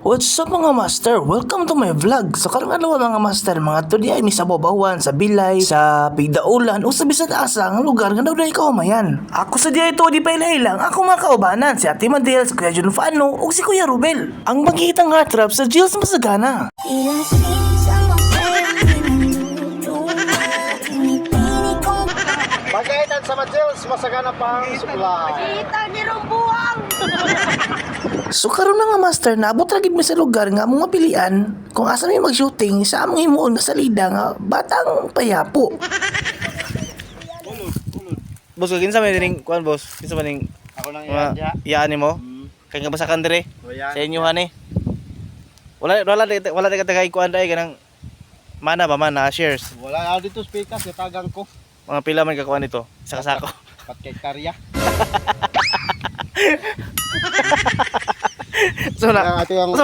What's up mga master? Welcome to my vlog. So karong adlaw mga master, mga to di ay mi sa Babawan, sa Bilay, sa Pigdaulan o sa bisan asa nga lugar nga daw ikaw mayan. Ako sa diay to di pa ilang, ako mga kaubanan si Ate Madel, si Kuya Jun Fano o si Kuya Rubel. Ang magkikitang heart trap sa Jills Masagana. Pagkaitan sa Majils, masagana pang supply. Kita ni Rumbuang! So karon mga master, naabot lagi mi sa lugar nga mga pilian kung asa mi mag-shooting sa among himuon nga salida nga batang payapo. Boss, kinsa may dining kuan boss? Kinsa man ning Ako nang mga iyaan nimo? Kay nga basakan dire Oyan. sa inyo ani. Wala ka tagay kuan dai kanang mana ba man na shares. Wala dito speakers, tagang ko. Mga pila man ka kuan nito. Isa ka sako. Pat kay karya. So na. Ito ang